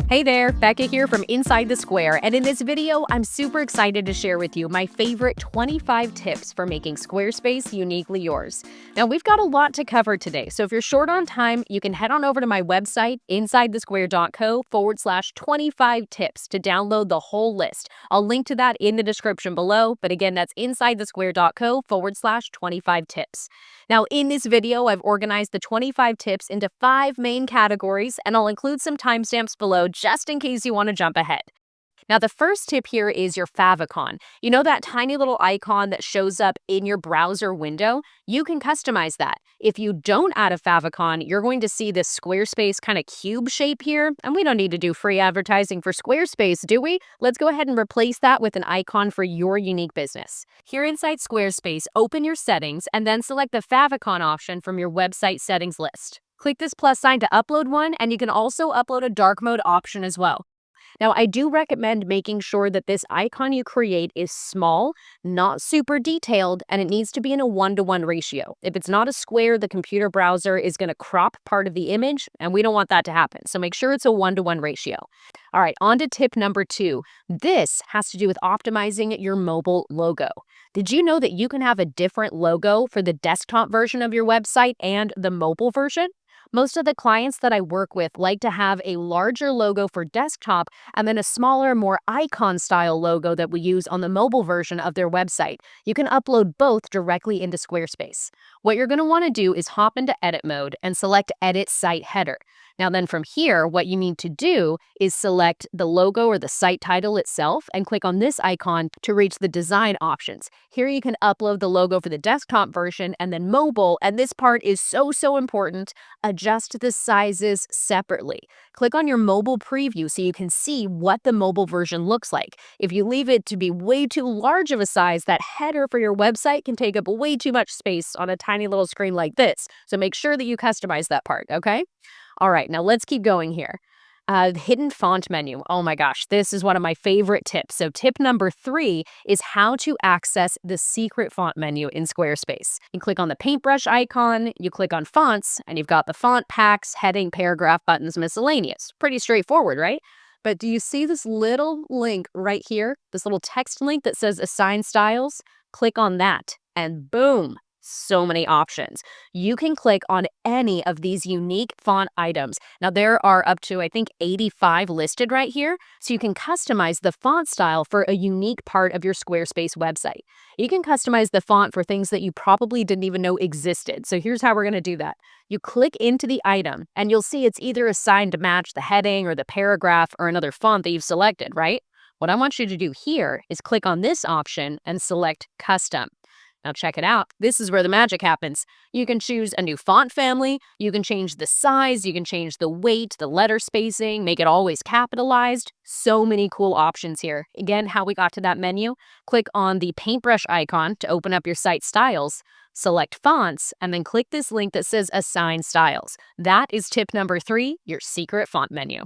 Hey there, Becca here from Inside the Square, and in this video, I'm super excited to share with you my favorite 25 tips for making Squarespace uniquely yours. Now, we've got a lot to cover today, so if you're short on time, you can head on over to my website, insidethesquare.co/25 tips to download the whole list. I'll link to that in the description below, but again, that's insidethesquare.co/25 tips. Now, in this video, I've organized the 25 tips into 5 main categories, and I'll include some timestamps below just in case you want to jump ahead. Now, the first tip here is your Favicon. You know that tiny little icon that shows up in your browser window? You can customize that. If you don't add a Favicon, you're going to see this Squarespace kind of cube shape here, and we don't need to do free advertising for Squarespace, do we? Let's go ahead and replace that with an icon for your unique business. Here inside Squarespace, open your settings and then select the Favicon option from your website settings list. Click this plus sign to upload one, and you can also upload a dark mode option as well. Now, I do recommend making sure that this icon you create is small, not super detailed, and it needs to be in a 1-to-1 ratio. If it's not a square, the computer browser is going to crop part of the image, and we don't want that to happen. So make sure it's a 1-to-1 ratio. All right, on to tip number 2. This has to do with optimizing your mobile logo. Did you know that you can have a different logo for the desktop version of your website and the mobile version? Most of the clients that I work with like to have a larger logo for desktop and then a smaller, more icon-style logo that we use on the mobile version of their website. You can upload both directly into Squarespace. What you're going to want to do is hop into edit mode and select Edit Site Header. Now then from here, what you need to do is select the logo or the site title itself and click on this icon to reach the design options. Here you can upload the logo for the desktop version and then mobile, and this part is so important. Adjust the sizes separately. Click on your mobile preview so you can see what the mobile version looks like. If you leave it to be way too large of a size, that header for your website can take up way too much space on a tiny little screen like this. So make sure that you customize that part, okay? All right, now let's keep going here. Hidden font menu. Oh my gosh, this is one of my favorite tips. So tip number 3 is how to access the secret font menu in Squarespace. You click on the paintbrush icon, you click on fonts, and you've got the font packs, heading, paragraph, buttons, miscellaneous. Pretty straightforward, right? But do you see this little link right here? This little text link that says Assign Styles? Click on that, and boom! So many options. You can click on any of these unique font items. Now, there are up to, I think, 85 listed right here, so you can customize the font style for a unique part of your Squarespace website. You can customize the font for things that you probably didn't even know existed. So here's how we're going to do that. You click into the item, and you'll see it's either assigned to match the heading or the paragraph or another font that you've selected, right? What I want you to do here is click on this option and select Custom. Now check it out. This is where the magic happens. You can choose a new font family, you can change the size, you can change the weight, the letter spacing, make it always capitalized. So many cool options here. Again, how we got to that menu, click on the paintbrush icon to open up your site styles, select fonts, and then click this link that says Assign Styles. That is tip number 3, your secret font menu.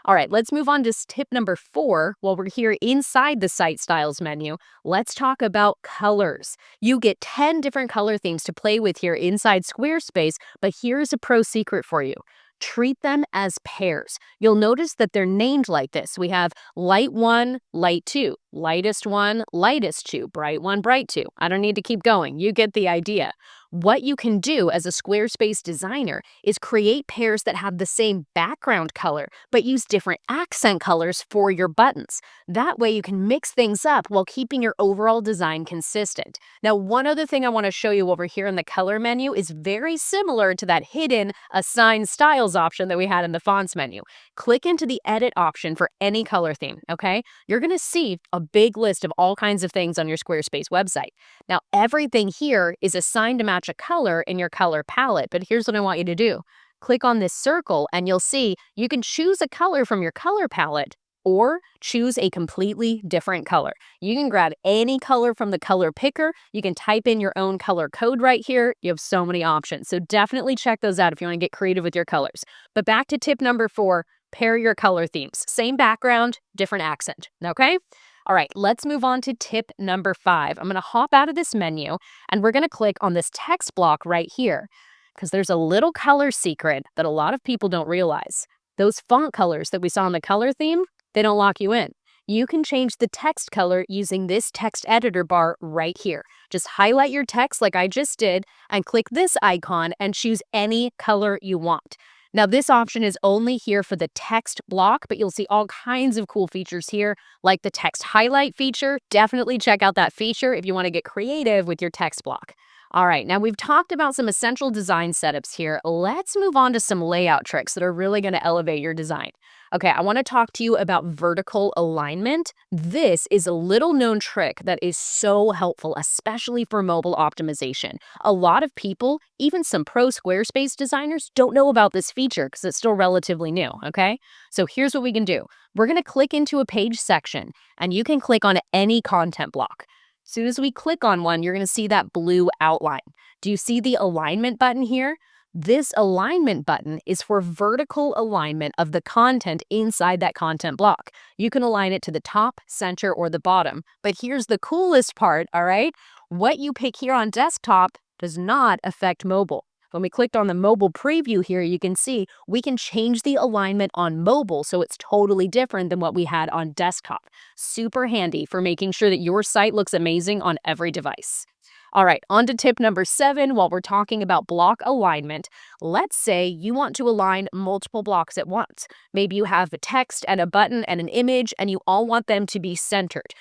All right, let's move on to tip number 4. While we're here inside the Site Styles menu, let's talk about colors. You get 10 different color themes to play with here inside Squarespace, but here's a pro secret for you. Treat them as pairs. You'll notice that they're named like this. We have light 1, light 2, lightest 1, lightest 2, bright 1, bright 2. I don't need to keep going. You get the idea. What you can do as a Squarespace designer is create pairs that have the same background color, but use different accent colors for your buttons. That way you can mix things up while keeping your overall design consistent. Now, one other thing I want to show you over here in the color menu is very similar to that hidden Assign Styles option that we had in the fonts menu. Click into the edit option for any color theme, okay? You're going to see a big list of all kinds of things on your Squarespace website. Now, everything here is assigned to match a color in your color palette, but here's what I want you to do. Click on this circle and you'll see you can choose a color from your color palette or choose a completely different color. You can grab any color from the color picker. You can type in your own color code right here. You have so many options. So definitely check those out if you want to get creative with your colors. But back to tip number 4, pair your color themes. Same background, different accent, okay? All right, let's move on to tip number 5. I'm going to hop out of this menu and we're going to click on this text block right here because there's a little color secret that a lot of people don't realize. Those font colors that we saw in the color theme, they don't lock you in. You can change the text color using this text editor bar right here. Just highlight your text like I just did and click this icon and choose any color you want. Now, this option is only here for the text block, but you'll see all kinds of cool features here, like the text highlight feature. Definitely check out that feature if you want to get creative with your text block. All right, now we've talked about some essential design setups here. Let's move on to some layout tricks that are really going to elevate your design. Okay, I want to talk to you about vertical alignment. This is a little known trick that is so helpful, especially for mobile optimization. A lot of people, even some pro Squarespace designers, don't know about this feature because it's still relatively new, okay? So here's what we can do. We're going to click into a page section, and you can click on any content block. As soon as we click on one, you're going to see that blue outline. Do you see the alignment button here? This alignment button is for vertical alignment of the content inside that content block. You can align it to the top, center, or the bottom. But here's the coolest part, all right? What you pick here on desktop does not affect mobile. When we clicked on the mobile preview here, you can see we can change the alignment on mobile so it's totally different than what we had on desktop. Super handy for making sure that your site looks amazing on every device. All right, on to tip number 7. While we're talking about block alignment, let's say you want to align multiple blocks at once. Maybe you have a text and a button and an image and you all want them to be centered.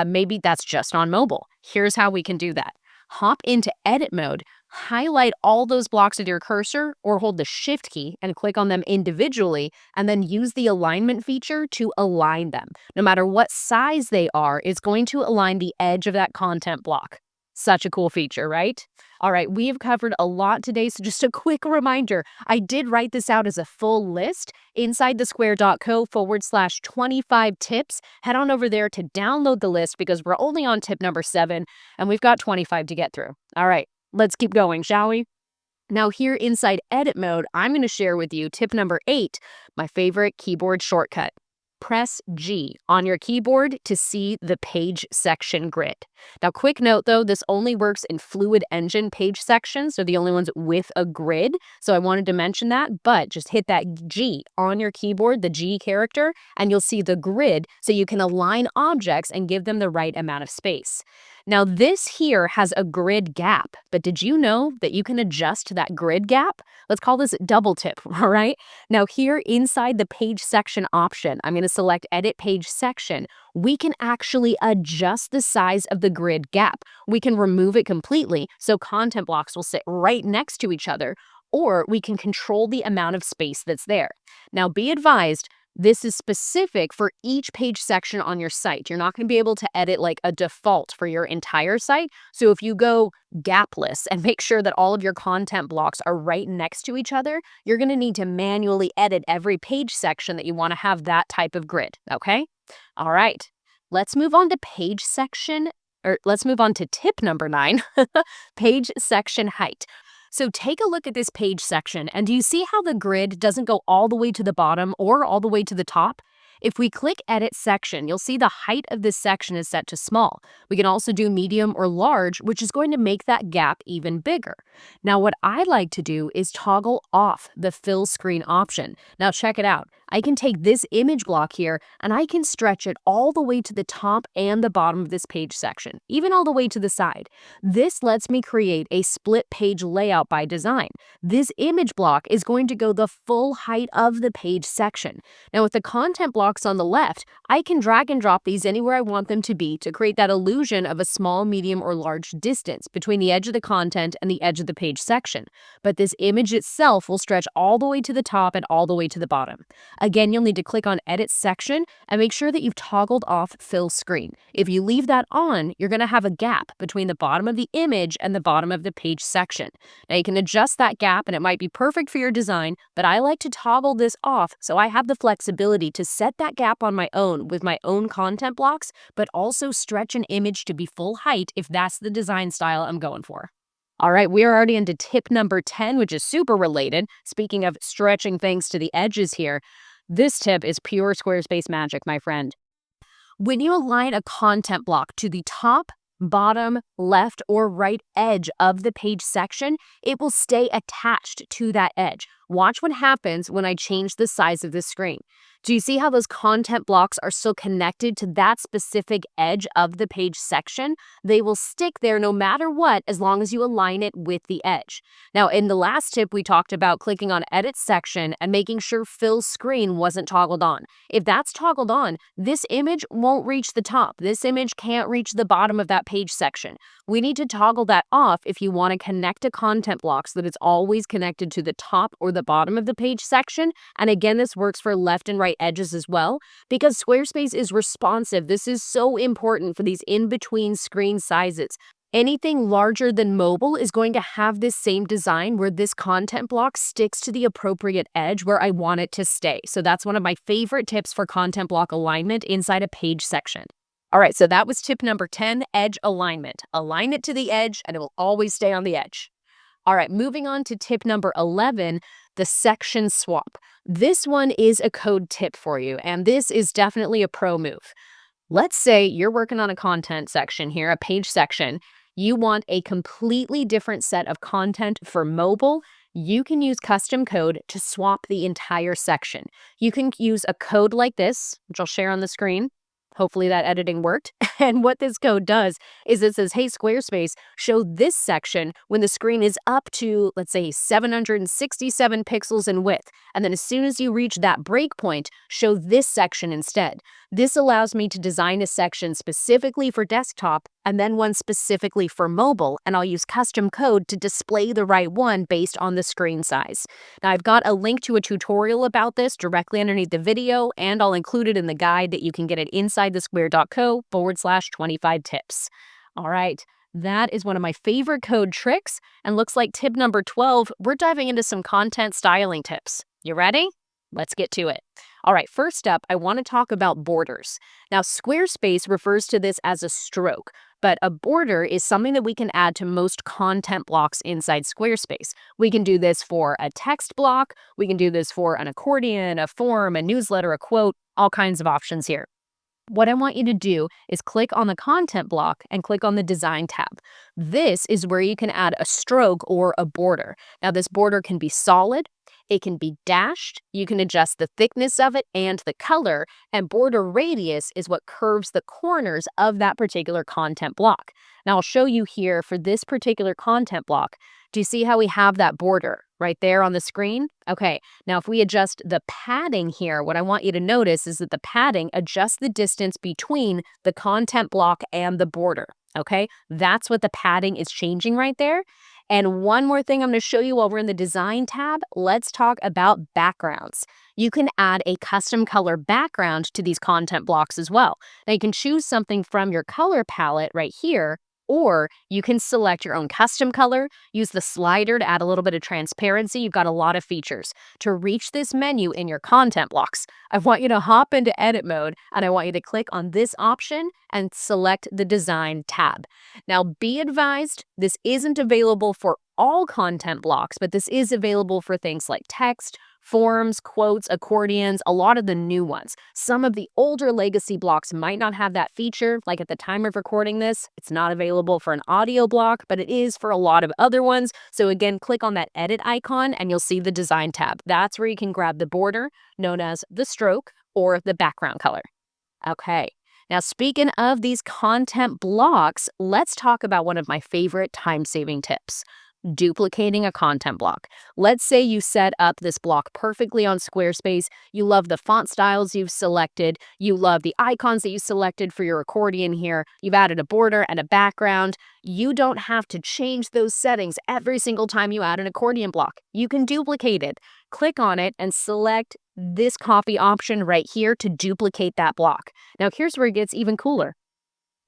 Maybe that's just on mobile. Here's how we can do that. Hop into edit mode, highlight all those blocks with your cursor or hold the shift key and click on them individually, and then use the alignment feature to align them. No matter what size they are, it's going to align the edge of that content block. Such a cool feature, right? All right, we have covered a lot today, so just a quick reminder, I did write this out as a full list inside the square.co/25 tips. Head on over there to download the list because we're only on tip number 7 and we've got 25 to get through. All right, let's keep going, shall we? Now here inside edit mode, I'm going to share with you tip number 8, my favorite keyboard shortcut. Press G on your keyboard to see the page section grid. Now, quick note though, this only works in Fluid Engine page sections. They're the only ones with a grid. So I wanted to mention that, but just hit that G on your keyboard, the G character, and you'll see the grid so you can align objects and give them the right amount of space. Now, this here has a grid gap, but did you know that you can adjust that grid gap? Let's call this double tip, all right? Now, here inside the page section option, I'm going to select Edit Page Section. We can actually adjust the size of the grid gap. We can remove it completely, so content blocks will sit right next to each other, or we can control the amount of space that's there. Now, be advised, this is specific for each page section on your site. You're not going to be able to edit like a default for your entire site. So if you go gapless and make sure that all of your content blocks are right next to each other, you're going to need to manually edit every page section that you want to have that type of grid, okay? All right, let's move on to let's move on to tip number 9, page section height. So take a look at this page section, and do you see how the grid doesn't go all the way to the bottom or all the way to the top? If we click Edit Section, you'll see the height of this section is set to small. We can also do medium or large, which is going to make that gap even bigger. Now, what I like to do is toggle off the fill screen option. Now, check it out. I can take this image block here and I can stretch it all the way to the top and the bottom of this page section, even all the way to the side. This lets me create a split page layout by design. This image block is going to go the full height of the page section. Now, with the content blocks on the left, I can drag and drop these anywhere I want them to be to create that illusion of a small, medium, or large distance between the edge of the content and the edge of the page section. But this image itself will stretch all the way to the top and all the way to the bottom. Again, you'll need to click on Edit Section and make sure that you've toggled off Fill Screen. If you leave that on, you're going to have a gap between the bottom of the image and the bottom of the page section. Now, you can adjust that gap and it might be perfect for your design, but I like to toggle this off so I have the flexibility to set that gap on my own with my own content blocks, but also stretch an image to be full height if that's the design style I'm going for. All right, we are already into tip number 10, which is super related. Speaking of stretching things to the edges here, this tip is pure Squarespace magic, my friend. When you align a content block to the top, bottom, left, or right edge of the page section, it will stay attached to that edge. Watch what happens when I change the size of the screen. Do you see how those content blocks are still connected to that specific edge of the page section? They will stick there no matter what, as long as you align it with the edge. Now, in the last tip, we talked about clicking on Edit Section and making sure Fill Screen wasn't toggled on. If that's toggled on, this image won't reach the top. This image can't reach the bottom of that page section. We need to toggle that off if you want to connect a content block so that it's always connected to the top or the bottom of the page section. And again, this works for left and right edges as well, because Squarespace is responsive. This is so important for these in-between screen sizes. Anything larger than mobile is going to have this same design where this content block sticks to the appropriate edge where I want it to stay. So that's one of my favorite tips for content block alignment inside a page section. All right, so that was tip number 10, edge alignment. Align it to the edge and it will always stay on the edge. All right, moving on to tip number 11, the section swap. This one is a code tip for you, and this is definitely a pro move. Let's say you're working on a content section here, a page section. You want a completely different set of content for mobile. You can use custom code to swap the entire section. You can use a code like this, which I'll share on the screen. Hopefully that editing worked. And what this code does is it says, hey, Squarespace, show this section when the screen is up to, let's say, 767 pixels in width. And then as soon as you reach that breakpoint, show this section instead. This allows me to design a section specifically for desktop and then one specifically for mobile, and I'll use custom code to display the right one based on the screen size. Now, I've got a link to a tutorial about this directly underneath the video, and I'll include it in the guide that you can get at insidethesquare.co/25 tips. All right, that is one of my favorite code tricks, and looks like tip number 12, we're diving into some content styling tips. You ready? Let's get to it. All right, first up, I want to talk about borders. Now, Squarespace refers to this as a stroke, but a border is something that we can add to most content blocks inside Squarespace. We can do this for a text block, we can do this for an accordion, a form, a newsletter, a quote, all kinds of options here. What I want you to do is click on the content block and click on the design tab. This is where you can add a stroke or a border. Now, this border can be solid, it can be dashed, you can adjust the thickness of it and the color, and border radius is what curves the corners of that particular content block. Now, I'll show you here for this particular content block. Do you see how we have that border right there on the screen? Okay, now if we adjust the padding here, what I want you to notice is that the padding adjusts the distance between the content block and the border. Okay, that's what the padding is changing right there. And one more thing I'm going to show you while we're in the design tab, let's talk about backgrounds. You can add a custom color background to these content blocks as well. Now you can choose something from your color palette right here, or you can select your own custom color, use the slider to add a little bit of transparency. You've got a lot of features. To reach this menu in your content blocks, I want you to hop into edit mode and I want you to click on this option and select the design tab. Now, be advised, this isn't available for all content blocks, but this is available for things like text, forms, quotes, accordions, a lot of the new ones. Some of the older legacy blocks might not have that feature, like at the time of recording this, it's not available for an audio block, but it is for a lot of other ones. So again, click on that edit icon and you'll see the design tab. That's where you can grab the border, known as the stroke or the background color. Okay. Now, speaking of these content blocks, let's talk about one of my favorite time-saving tips. Duplicating a content block. Let's say you set up this block perfectly on Squarespace. You love the font styles you've selected. You love the icons that you selected for your accordion here. You've added a border and a background. You don't have to change those settings every single time you add an accordion block. You can duplicate it. Click on it and select this copy option right here to duplicate that block. Now, here's where it gets even cooler.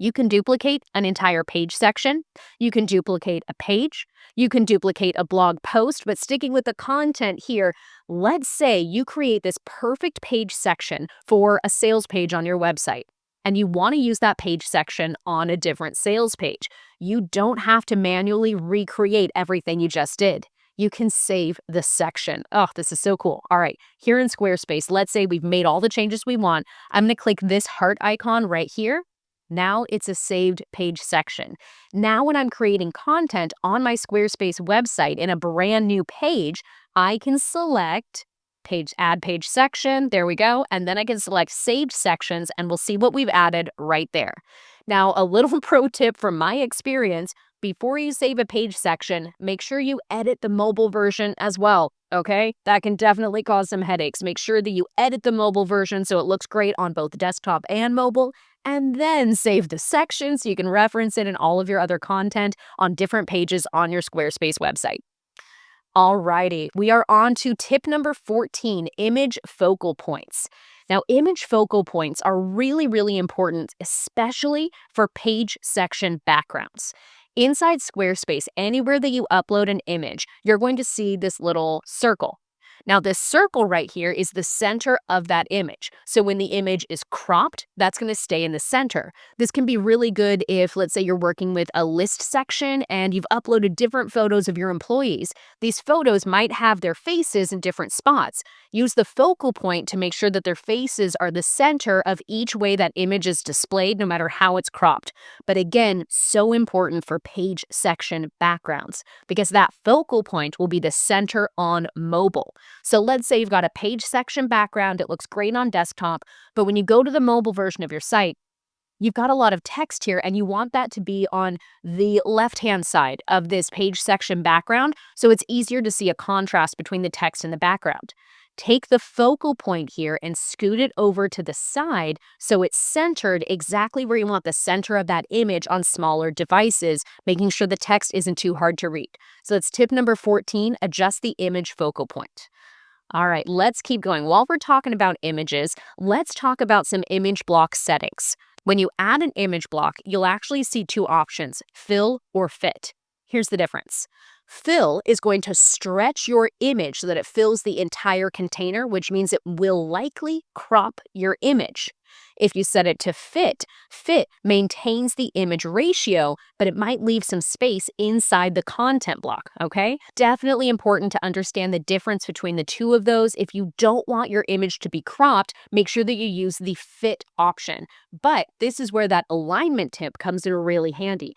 You can duplicate an entire page section. You can duplicate a page. You can duplicate a blog post, but sticking with the content here, let's say you create this perfect page section for a sales page on your website, and you want to use that page section on a different sales page. You don't have to manually recreate everything you just did. You can save the section. Oh, this is so cool. All right, here in Squarespace, let's say we've made all the changes we want. I'm going to click this heart icon right here. Now it's a saved page section. Now when I'm creating content on my Squarespace website in a brand new page, I can select add page section. There we go. And then I can select saved sections and we'll see what we've added right there. Now, a little pro tip from my experience, before you save a page section, make sure you edit the mobile version as well, okay? That can definitely cause some headaches. Make sure that you edit the mobile version so it looks great on both desktop and mobile, and then save the section so you can reference it in all of your other content on different pages on your Squarespace website. Alrighty, we are on to tip number 14, image focal points. Now, image focal points are really, really important, especially for page section backgrounds. Inside Squarespace, anywhere that you upload an image, you're going to see this little circle. Now, this circle right here is the center of that image. So when the image is cropped, that's going to stay in the center. This can be really good if, let's say, you're working with a list section and you've uploaded different photos of your employees. These photos might have their faces in different spots. Use the focal point to make sure that their faces are the center of each way that image is displayed, no matter how it's cropped. But again, so important for page section backgrounds because that focal point will be the center on mobile. So let's say you've got a page section background, it looks great on desktop, but when you go to the mobile version of your site, you've got a lot of text here and you want that to be on the left-hand side of this page section background, so it's easier to see a contrast between the text and the background. Take the focal point here and scoot it over to the side so it's centered exactly where you want the center of that image on smaller devices, making sure the text isn't too hard to read. So that's tip number 14, adjust the image focal point. All right, let's keep going. While we're talking about images, let's talk about some image block settings. When you add an image block, you'll actually see two options, fill or fit. Here's the difference. Fill is going to stretch your image so that it fills the entire container, which means it will likely crop your image. If you set it to fit, fit maintains the image ratio, but it might leave some space inside the content block, okay? Definitely important to understand the difference between the two of those. If you don't want your image to be cropped, make sure that you use the fit option. But this is where that alignment tip comes in really handy.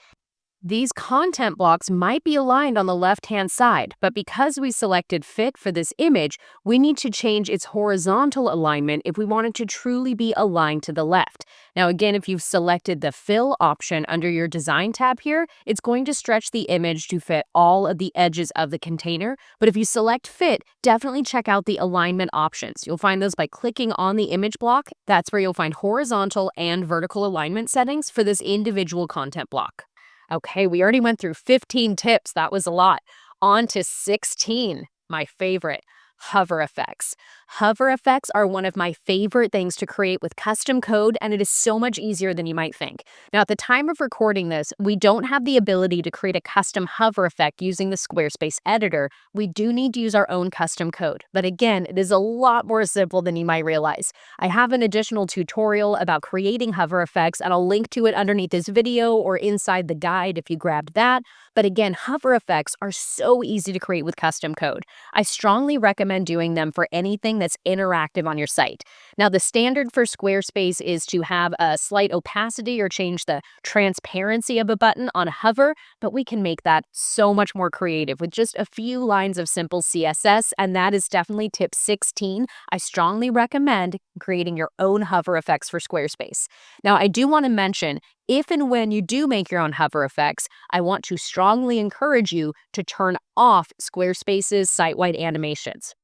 These content blocks might be aligned on the left-hand side, but because we selected fit for this image, we need to change its horizontal alignment if we want it to truly be aligned to the left. Now again, if you've selected the fill option under your design tab here, it's going to stretch the image to fit all of the edges of the container. But if you select fit, definitely check out the alignment options. You'll find those by clicking on the image block. That's where you'll find horizontal and vertical alignment settings for this individual content block. Okay, we already went through 15 tips. That was a lot. On to 16, my favorite, hover effects. Hover effects are one of my favorite things to create with custom code, and it is so much easier than you might think. Now, at the time of recording this, we don't have the ability to create a custom hover effect using the Squarespace editor. We do need to use our own custom code. But again, it is a lot more simple than you might realize. I have an additional tutorial about creating hover effects, and I'll link to it underneath this video or inside the guide if you grabbed that. But again, hover effects are so easy to create with custom code. I strongly recommend doing them for anything that's interactive on your site. Now, the standard for Squarespace is to have a slight opacity or change the transparency of a button on hover, but we can make that so much more creative with just a few lines of simple CSS, and that is definitely tip 16. I strongly recommend creating your own hover effects for Squarespace. Now, I do want to mention, if and when you do make your own hover effects, I want to strongly encourage you to turn off Squarespace's site-wide animations.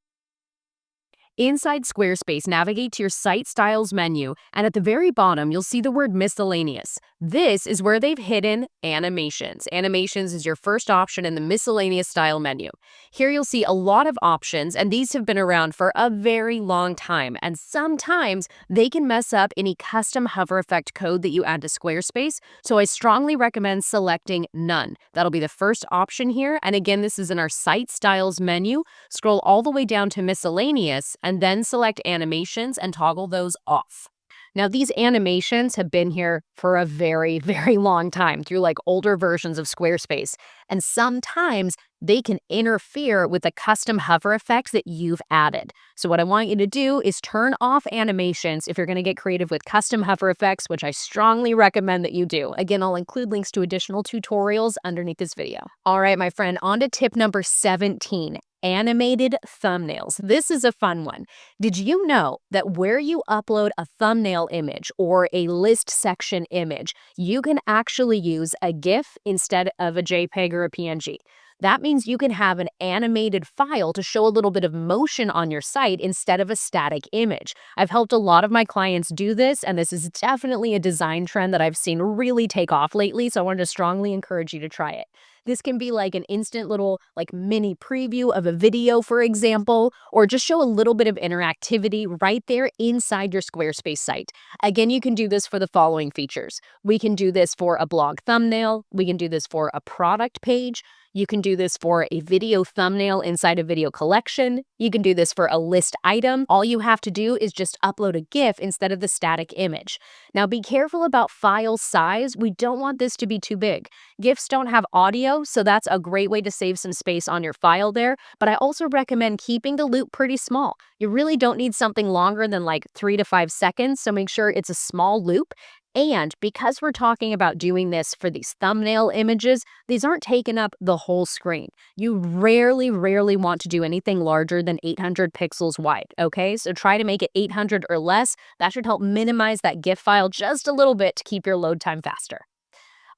Inside Squarespace, navigate to your Site Styles menu, and at the very bottom, you'll see the word Miscellaneous. This is where they've hidden Animations. Animations is your first option in the Miscellaneous Style menu. Here you'll see a lot of options, and these have been around for a very long time, and sometimes they can mess up any custom hover effect code that you add to Squarespace, so I strongly recommend selecting None. That'll be the first option here, and again, this is in our Site Styles menu. Scroll all the way down to Miscellaneous, and then select Animations and toggle those off. Now, these animations have been here for a very, very long time through like older versions of Squarespace. and sometimes they can interfere with the custom hover effects that you've added. So what I want you to do is turn off animations if you're going to get creative with custom hover effects, which I strongly recommend that you do. Again, I'll include links to additional tutorials underneath this video. All right, my friend, on to tip number 17. Animated thumbnails. This is a fun one. Did you know that where you upload a thumbnail image or a list section image, you can actually use a GIF instead of a JPEG or a PNG? That means you can have an animated file to show a little bit of motion on your site instead of a static image. I've helped a lot of my clients do this, and this is definitely a design trend that I've seen really take off lately, so I wanted to strongly encourage you to try it. This can be like an instant little mini preview of a video, for example, or just show a little bit of interactivity right there inside your Squarespace site. Again, you can do this for the following features. We can do this for a blog thumbnail. We can do this for a product page. You can do this for a video thumbnail inside a video collection. You can do this for a list item. All you have to do is just upload a GIF instead of the static image. Now be careful about file size. We don't want this to be too big. GIFs don't have audio, so that's a great way to save some space on your file there, but I also recommend keeping the loop pretty small. You really don't need something longer than 3 to 5 seconds, so make sure it's a small loop. And because we're talking about doing this for these thumbnail images, these aren't taking up the whole screen. You rarely want to do anything larger than 800 pixels wide, okay? So try to make it 800 or less. That should help minimize that GIF file just a little bit to keep your load time faster.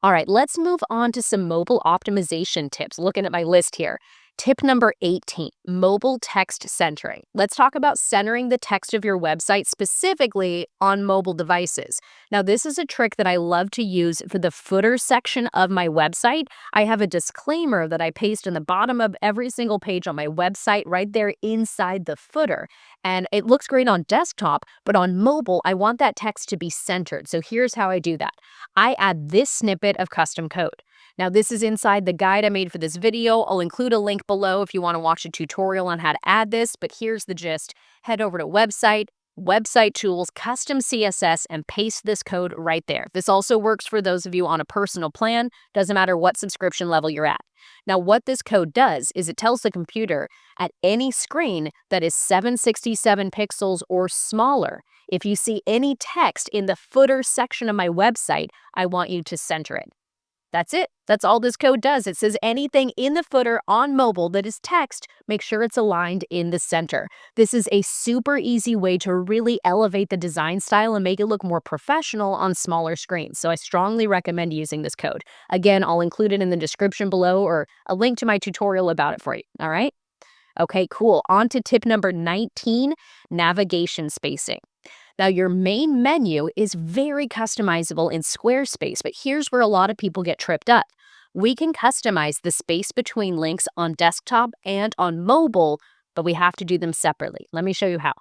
All right, let's move on to some mobile optimization tips. Looking at my list here. Tip number 18, mobile text centering. Let's talk about centering the text of your website specifically on mobile devices. Now, this is a trick that I love to use for the footer section of my website. I have a disclaimer that I paste in the bottom of every single page on my website right there inside the footer. And it looks great on desktop, but on mobile, I want that text to be centered. So here's how I do that. I add this snippet of custom code. Now, this is inside the guide I made for this video. I'll include a link below if you want to watch a tutorial on how to add this, but here's the gist. Head over to website, website tools, custom CSS, and paste this code right there. This also works for those of you on a personal plan. Doesn't matter what subscription level you're at. Now, what this code does is it tells the computer at any screen that is 767 pixels or smaller, if you see any text in the footer section of my website, I want you to center it. That's it. That's all this code does. It says anything in the footer on mobile that is text, make sure it's aligned in the center. This is a super easy way to really elevate the design style and make it look more professional on smaller screens. So I strongly recommend using this code. Again, I'll include it in the description below or a link to my tutorial about it for you. All right? Okay, cool. On to tip number 19, navigation spacing. Now, your main menu is very customizable in Squarespace, but here's where a lot of people get tripped up. We can customize the space between links on desktop and on mobile, but we have to do them separately. Let me show you how.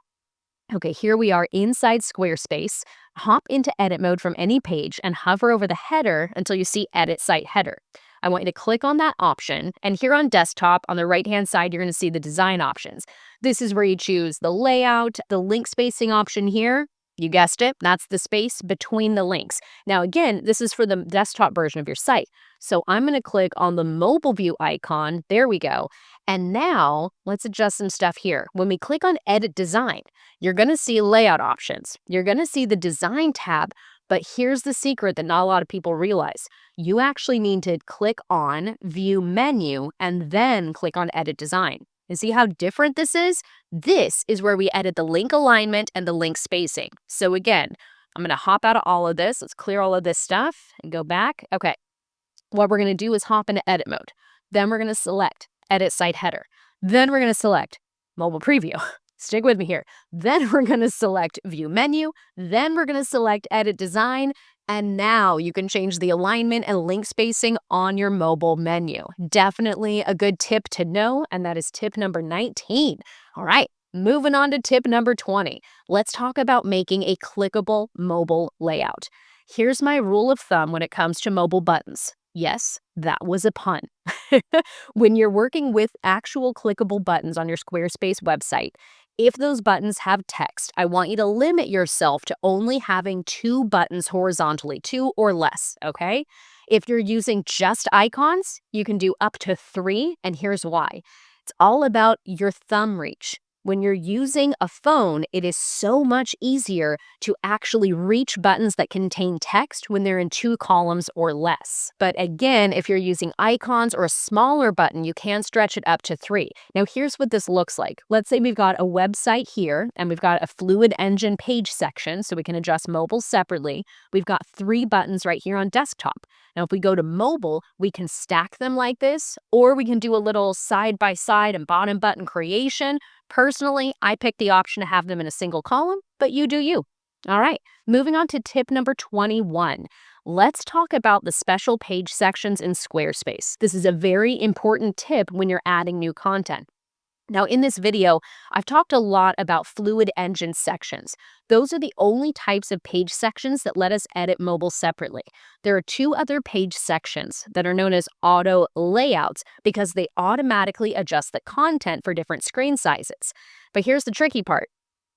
Okay, here we are inside Squarespace. Hop into edit mode from any page and hover over the header until you see Edit Site Header. I want you to click on that option, and here on desktop, on the right-hand side, you're going to see the design options. This is where you choose the layout, the link spacing option here. You guessed it, that's the space between the links. Now again, this is for the desktop version of your site. So I'm going to click on the mobile view icon. There we go. And now let's adjust some stuff here. When we click on Edit Design, you're going to see layout options. You're going to see the Design tab. But here's the secret that not a lot of people realize. You actually need to click on View Menu and then click on Edit Design. And see how different this is? This is where we edit the link alignment and the link spacing. So again, I'm going to hop out of all of this. Let's clear all of this stuff and go back. Okay, what we're going to do is hop into edit mode. Then we're going to select Edit Site Header. Then we're going to select Mobile Preview. Stick with me here. Then we're going to select View Menu. Then we're going to select Edit Design. And now you can change the alignment and link spacing on your mobile menu. Definitely a good tip to know, and that is tip number 19. All right, moving on to tip number 20. Let's talk about making a clickable mobile layout. Here's my rule of thumb when it comes to mobile buttons. Yes, that was a pun. When you're working with actual clickable buttons on your Squarespace website, if those buttons have text, I want you to limit yourself to only having 2 buttons horizontally, 2 or less, okay? If you're using just icons, you can do up to 3, and here's why. It's all about your thumb reach. When you're using a phone, it is so much easier to actually reach buttons that contain text when they're in 2 columns or less. But again, if you're using icons or a smaller button, you can stretch it up to 3. Now, here's what this looks like. Let's say we've got a website here, and we've got a Fluid Engine page section, so we can adjust mobile separately. We've got 3 buttons right here on desktop. Now, if we go to mobile, we can stack them like this, or we can do a little side-by-side and bottom button creation. Personally, I picked the option to have them in a single column, but you do you. All right, moving on to tip number 21. Let's talk about the special page sections in Squarespace. This is a very important tip when you're adding new content. Now, in this video, I've talked a lot about Fluid Engine sections. Those are the only types of page sections that let us edit mobile separately. There are 2 other page sections that are known as auto layouts because they automatically adjust the content for different screen sizes. But here's the tricky part.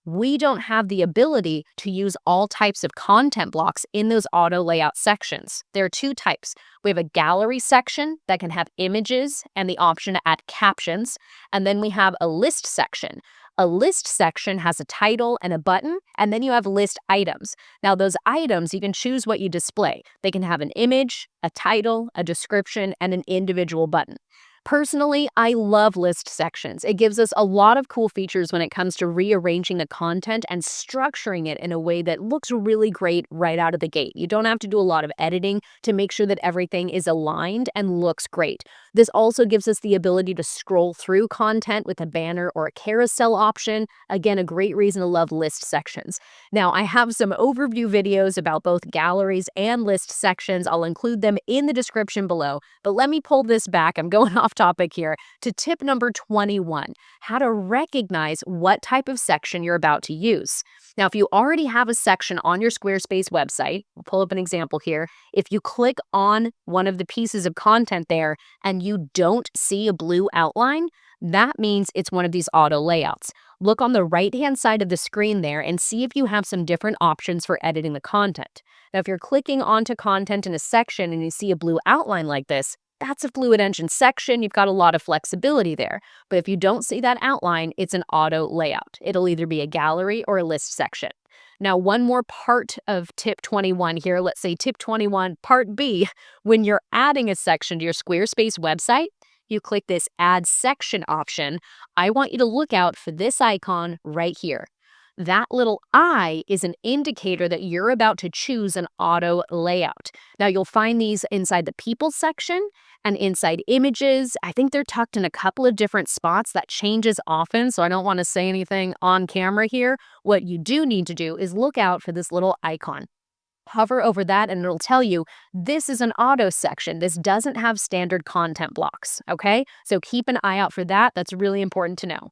We don't have the ability to use all types of content blocks in those auto layout sections. There are 2 types. We have a gallery section that can have images and the option to add captions, and then we have a list section. A list section has a title and a button, and then you have list items. Now, those items, you can choose what you display. They can have an image, a title, a description, and an individual button. Personally, I love list sections. It gives us a lot of cool features when it comes to rearranging the content and structuring it in a way that looks really great right out of the gate. You don't have to do a lot of editing to make sure that everything is aligned and looks great. This also gives us the ability to scroll through content with a banner or a carousel option. Again, a great reason to love list sections. Now, I have some overview videos about both galleries and list sections. I'll include them in the description below, but let me pull this back. I'm going off topic here to tip number 21, how to recognize what type of section you're about to use. Now, if you already have a section on your Squarespace website, we'll pull up an example here. If you click on one of the pieces of content there and you don't see a blue outline, that means it's one of these auto layouts. Look on the right-hand side of the screen there and see if you have some different options for editing the content. Now, if you're clicking onto content in a section and you see a blue outline like this, that's a Fluid Engine section. You've got a lot of flexibility there. But if you don't see that outline, it's an auto layout. It'll either be a gallery or a list section. Now, one more part of tip 21 here. Let's say tip 21, part B. When you're adding a section to your Squarespace website, you click this Add Section option. I want you to look out for this icon right here. That little I is an indicator that you're about to choose an auto layout. Now, you'll find these inside the People section and inside Images. I think they're tucked in a couple of different spots. That changes often, so I don't want to say anything on camera here. What you do need to do is look out for this little icon. Hover over that and it'll tell you this is an auto section. This doesn't have standard content blocks, okay? So keep an eye out for that. That's really important to know.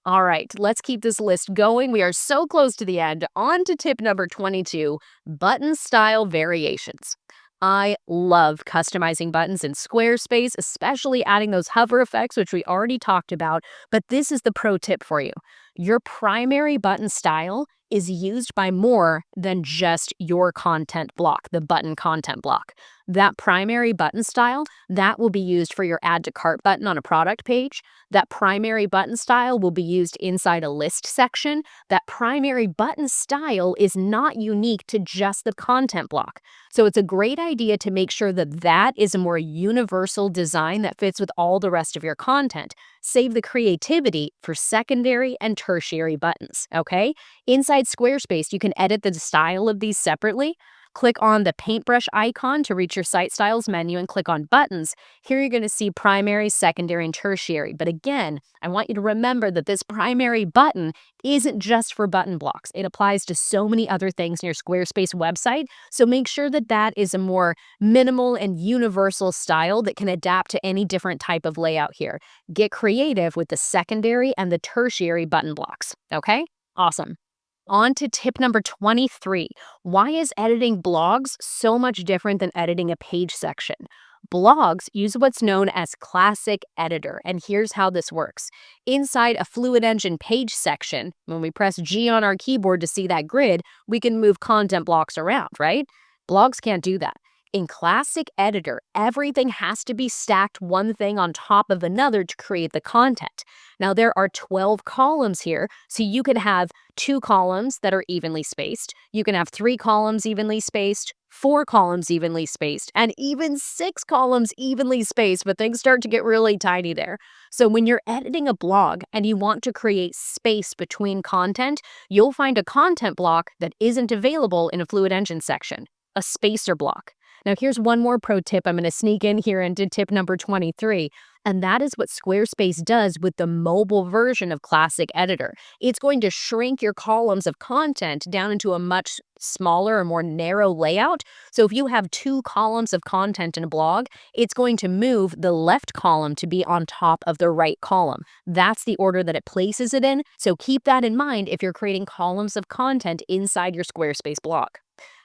All right, let's keep this list going. We are so close to the end. On to tip number 22, button style variations. I love customizing buttons in Squarespace, especially adding those hover effects, which we already talked about, but this is the pro tip for you. Your primary button style is used by more than just your content block, the button content block. That primary button style, that will be used for your add to cart button on a product page. That primary button style will be used inside a list section. That primary button style is not unique to just the content block. So it's a great idea to make sure that that is a more universal design that fits with all the rest of your content. Save the creativity for secondary and tertiary buttons, okay? Inside Squarespace, you can edit the style of these separately. Click on the paintbrush icon to reach your site styles menu and click on buttons. Here you're going to see primary, secondary, and tertiary. But again, I want you to remember that this primary button isn't just for button blocks. It applies to so many other things in your Squarespace website. So make sure that that is a more minimal and universal style that can adapt to any different type of layout here. Get creative with the secondary and the tertiary button blocks. Okay? Awesome. On to tip number 23. Why is editing blogs so much different than editing a page section? Blogs use what's known as Classic Editor, and here's how this works. Inside a Fluid Engine page section, when we press G on our keyboard to see that grid, we can move content blocks around, right? Blogs can't do that. In Classic Editor, everything has to be stacked one thing on top of another to create the content. Now, there are 12 columns here, so you could have 2 columns that are evenly spaced. You can have 3 columns evenly spaced, 4 columns evenly spaced, and even 6 columns evenly spaced, but things start to get really tiny there. So when you're editing a blog and you want to create space between content, you'll find a content block that isn't available in a Fluid Engine section, a spacer block. Now, here's one more pro tip I'm going to sneak in here into tip number 23, and that is what Squarespace does with the mobile version of Classic Editor. It's going to shrink your columns of content down into a much smaller or more narrow layout. So if you have 2 columns of content in a blog, it's going to move the left column to be on top of the right column. That's the order that it places it in, so keep that in mind if you're creating columns of content inside your Squarespace blog.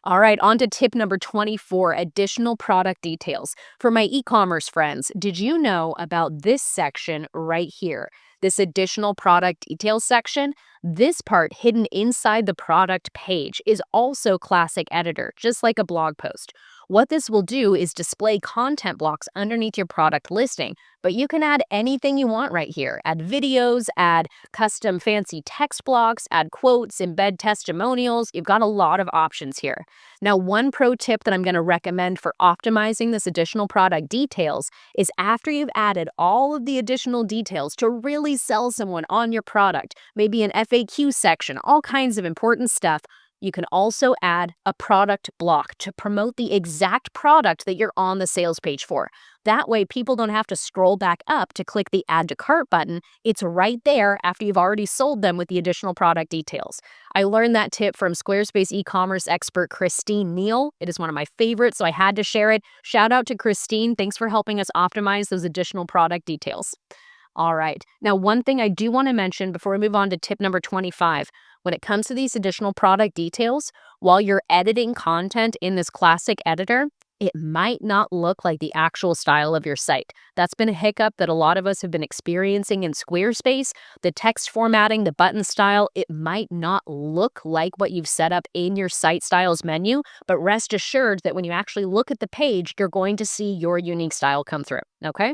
All right, on to tip number 24, additional product details. For my e-commerce friends, did you know about this section right here? This additional product details section? This part hidden inside the product page is also Classic Editor, just like a blog post. What this will do is display content blocks underneath your product listing, but you can add anything you want right here. Add videos, add custom fancy text blocks, add quotes, embed testimonials. You've got a lot of options here. Now, one pro tip that I'm going to recommend for optimizing this additional product details is after you've added all of the additional details to really sell someone on your product, maybe an FAQ section, all kinds of important stuff, you can also add a product block to promote the exact product that you're on the sales page for. That way, people don't have to scroll back up to click the Add to Cart button. It's right there after you've already sold them with the additional product details. I learned that tip from Squarespace e-commerce expert Christine Neal. It is one of my favorites, so I had to share it. Shout out to Christine. Thanks for helping us optimize those additional product details. All right. Now, one thing I do want to mention before we move on to tip number 25, when it comes to these additional product details, while you're editing content in this Classic Editor, it might not look like the actual style of your site. That's been a hiccup that a lot of us have been experiencing in Squarespace. The text formatting, the button style, it might not look like what you've set up in your site styles menu, but rest assured that when you actually look at the page, you're going to see your unique style come through, okay?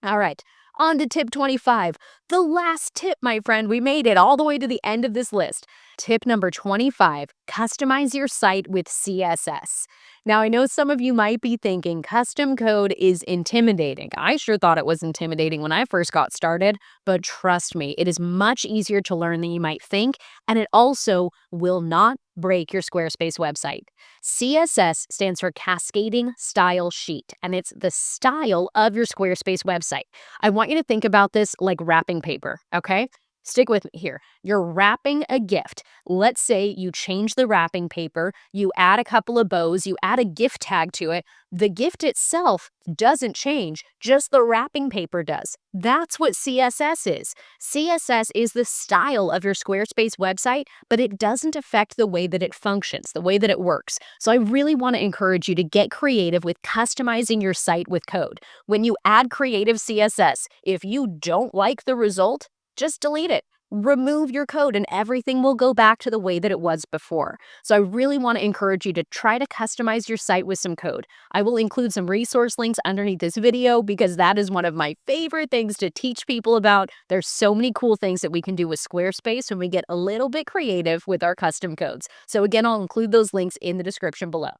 All right. On to tip 25, the last tip, my friend. We made it all the way to the end of this list. Tip number 25, customize your site with CSS. Now, I know some of you might be thinking custom code is intimidating. I sure thought it was intimidating when I first got started, but trust me, it is much easier to learn than you might think, and it also will not break your Squarespace website. CSS stands for Cascading Style Sheet, and it's the style of your Squarespace website. I want you to think about this like wrapping paper, okay? Stick with me here. You're wrapping a gift. Let's say you change the wrapping paper, you add a couple of bows, you add a gift tag to it. The gift itself doesn't change, just the wrapping paper does. That's what CSS is. CSS is the style of your Squarespace website, but it doesn't affect the way that it functions, the way that it works. So I really want to encourage you to get creative with customizing your site with code. When you add creative CSS, if you don't like the result, just delete it. Remove your code and everything will go back to the way that it was before. So I really want to encourage you to try to customize your site with some code. I will include some resource links underneath this video because that is one of my favorite things to teach people about. There's so many cool things that we can do with Squarespace when we get a little bit creative with our custom codes. So again, I'll include those links in the description below.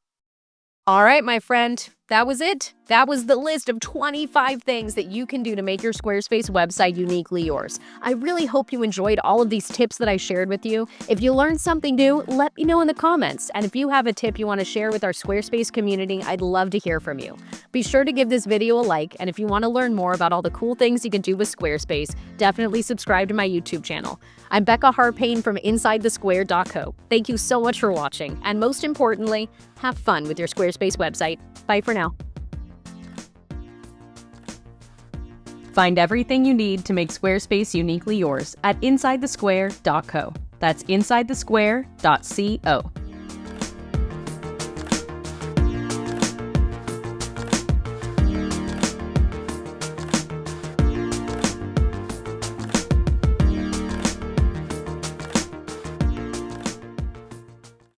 All right, my friend, that was it. That was the list of 25 things that you can do to make your Squarespace website uniquely yours. I really hope you enjoyed all of these tips that I shared with you. If you learned something new, let me know in the comments. And if you have a tip you want to share with our Squarespace community, I'd love to hear from you. Be sure to give this video a like, and if you want to learn more about all the cool things you can do with Squarespace, definitely subscribe to my YouTube channel. I'm Becca Harpain from InsideTheSquare.co. Thank you so much for watching, and most importantly, have fun with your Squarespace website. Bye for now. Find everything you need to make Squarespace uniquely yours at InsideTheSquare.co. That's InsideTheSquare.co.